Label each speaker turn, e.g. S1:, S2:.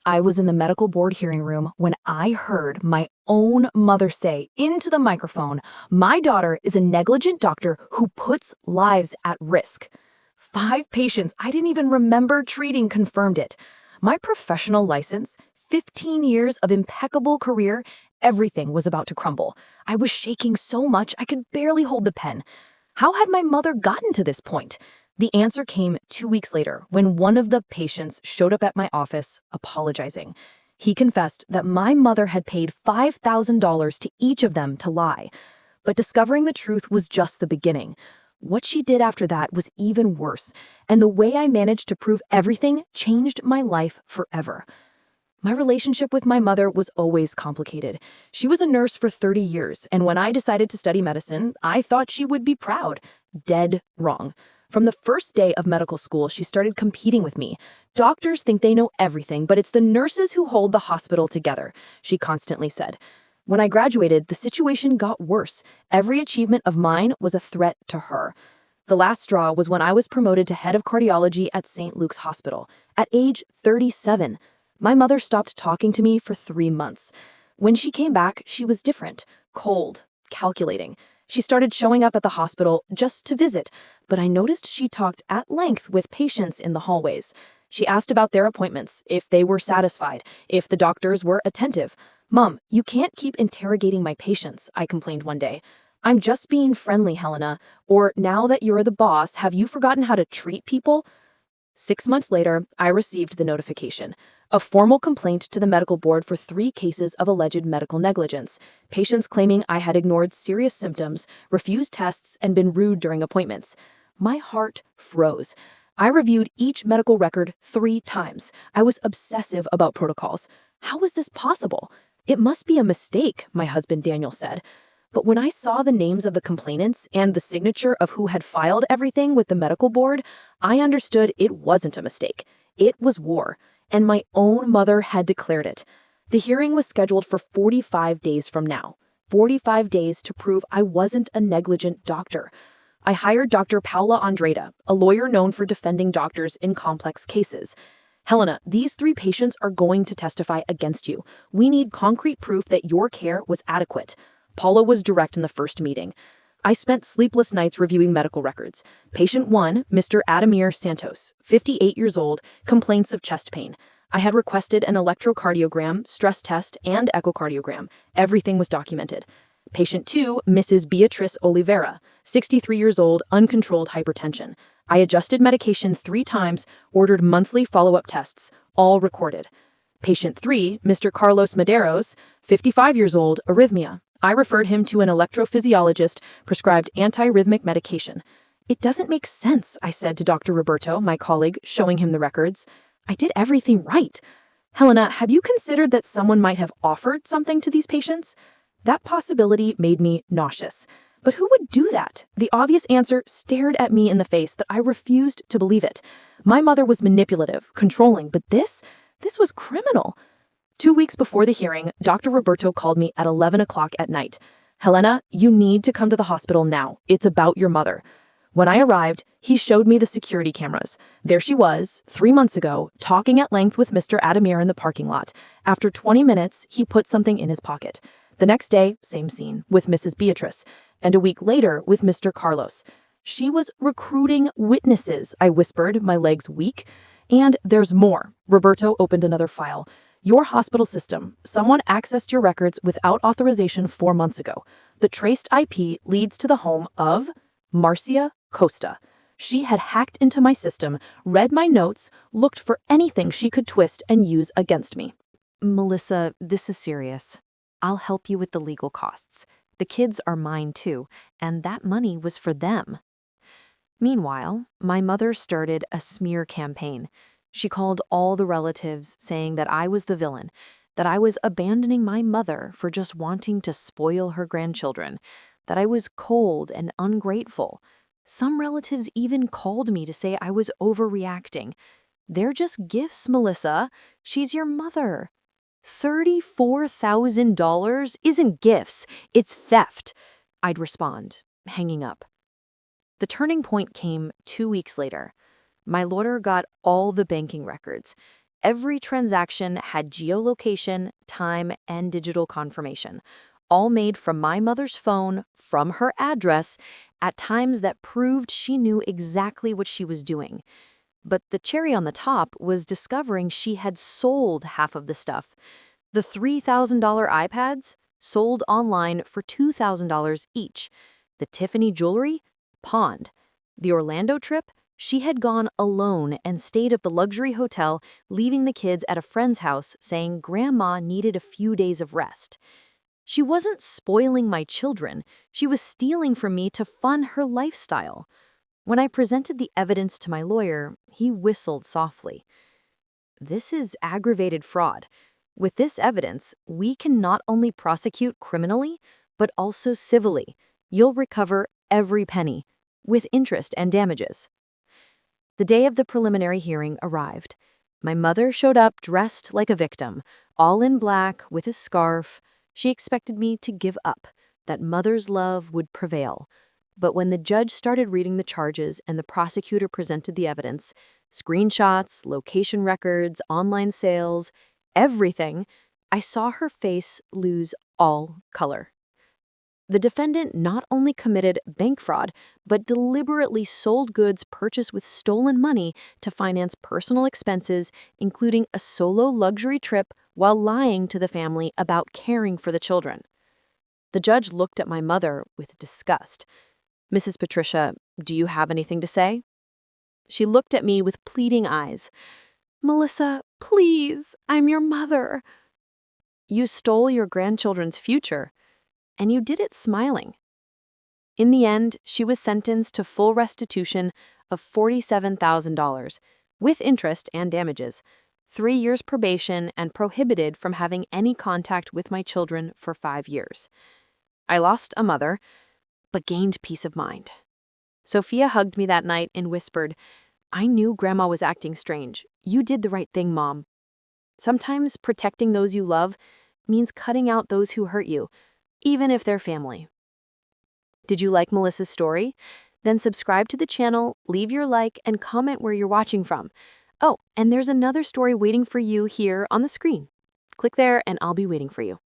S1: I was in the medical board hearing room when I heard my own mother say into the microphone, "My daughter is a negligent doctor who puts lives at risk." 5 patients I didn't even remember treating confirmed it. My professional license, 15 years of impeccable career, everything was about to crumble. I was shaking so much I could barely hold the pen. How had my mother gotten to this point? The answer came 2 weeks later when one of the patients showed up at my office apologizing. He confessed that my mother had paid $5,000 to each of them to lie. But discovering the truth was just the beginning. What she did after that was even worse, and the way I managed to prove everything changed my life forever. My relationship with my mother was always complicated. She was a nurse for 30 years, and when I decided to study medicine, I thought she would be proud. Dead wrong. From the first day of medical school, she started competing with me. "Doctors think they know everything, but it's the nurses who hold the hospital together," she constantly said. When I graduated, the situation got worse. Every achievement of mine was a threat to her. The last straw was when I was promoted to head of cardiology at St. Luke's Hospital. At age 37, my mother stopped talking to me for 3 months. When she came back, she was different, cold, calculating. She started showing up at the hospital just to visit, but I noticed she talked at length with patients in the hallways. She asked about their appointments, if they were satisfied, if the doctors were attentive. "Mom, you can't keep interrogating my patients," I complained one day. "I'm just being friendly, Helena." Or, "Now that you're the boss, have you forgotten how to treat people?" 6 months later, I received the notification. A formal complaint to the medical board for 3 cases of alleged medical negligence. Patients claiming I had ignored serious symptoms, refused tests, and been rude during appointments. My heart froze. I reviewed each medical record 3 times. I was obsessive about protocols. How was this possible? "It must be a mistake," my husband Daniel said. But when I saw the names of the complainants and the signature of who had filed everything with the medical board, I understood it wasn't a mistake. It was war, and my own mother had declared it. The hearing was scheduled for 45 days from now. 45 days to prove I wasn't a negligent doctor. I hired Dr. Paula Andrada, a lawyer known for defending doctors in complex cases. "Helena, these 3 patients are going to testify against you. We need concrete proof that your care was adequate." Paula was direct in the first meeting. I spent sleepless nights reviewing medical records. Patient 1, Mr. Adamir Santos, 58 years old, complaints of chest pain. I had requested an electrocardiogram, stress test, and echocardiogram. Everything was documented. Patient 2, Mrs. Beatrice Oliveira, 63 years old, uncontrolled hypertension. I adjusted medication 3 times, ordered monthly follow-up tests, all recorded. Patient 3, Mr. Carlos Medeiros, 55 years old, arrhythmia. I referred him to an electrophysiologist, prescribed antiarrhythmic medication. "It doesn't make sense," I said to Dr. Roberto, my colleague, showing him the records. "I did everything right." "Helena, have you considered that someone might have offered something to these patients?" That possibility made me nauseous. But who would do that? The obvious answer stared at me in the face that I refused to believe it. My mother was manipulative, controlling, but this was criminal. 2 weeks before the hearing, Dr. Roberto called me at 11 o'clock at night. "Helena, you need to come to the hospital now. It's about your mother." When I arrived, he showed me the security cameras. There she was, 3 months ago, talking at length with Mr. Adamir in the parking lot. After 20 minutes, he put something in his pocket. The next day, same scene, with Mrs. Beatrice. And a week later, with Mr. Carlos. "She was recruiting witnesses," I whispered, my legs weak. "And there's more." Roberto opened another file. "Your hospital system. Someone accessed your records without authorization 4 months ago. The traced IP leads to the home of Marcia Costa. She had hacked into my system, read my notes, looked for anything she could twist and use against me."
S2: "Melissa, this is serious. I'll help you with the legal costs. The kids are mine too, and that money was for them." Meanwhile, my mother started a smear campaign. She called all the relatives, saying that I was the villain, that I was abandoning my mother for just wanting to spoil her grandchildren, that I was cold and ungrateful. Some relatives even called me to say I was overreacting. "They're just gifts, Melissa. She's your mother." $34,000 isn't gifts, it's theft, I'd respond, hanging up. The turning point came 2 weeks later. My lawyer got all the banking records. Every transaction had geolocation, time, and digital confirmation, all made from my mother's phone, from her address, at times that proved she knew exactly what she was doing. But the cherry on the top was discovering she had sold half of the stuff. The $3,000 iPads sold online for $2,000 each. The Tiffany jewelry pawned. The Orlando trip, she had gone alone and stayed at the luxury hotel, leaving the kids at a friend's house saying Grandma needed a few days of rest. She wasn't spoiling my children. She was stealing from me to fund her lifestyle. When I presented the evidence to my lawyer, he whistled softly. This is aggravated fraud. With this evidence, we can not only prosecute criminally, but also civilly. You'll recover every penny, with interest and damages. The day of the preliminary hearing arrived. My mother showed up dressed like a victim, all in black with a scarf. She expected me to give up, that mother's love would prevail. But when the judge started reading the charges and the prosecutor presented the evidence, screenshots, location records, online sales, everything, I saw her face lose all color. The defendant not only committed bank fraud, but deliberately sold goods purchased with stolen money to finance personal expenses, including a solo luxury trip, while lying to the family about caring for the children. The judge looked at my mother with disgust. Mrs. Patricia, do you have anything to say? She looked at me with pleading eyes. Melissa, please, I'm your mother. You stole your grandchildren's future, and you did it smiling. In the end, she was sentenced to full restitution of $47,000, with interest and damages, 3 years probation, and prohibited from having any contact with my children for 5 years. I lost a mother, but gained peace of mind. Sophia hugged me that night and whispered, I knew Grandma was acting strange. You did the right thing, Mom. Sometimes protecting those you love means cutting out those who hurt you, even if they're family. Did you like Melissa's story? Then subscribe to the channel, leave your like, and comment where you're watching from. Oh, and there's another story waiting for you here on the screen. Click there and I'll be waiting for you.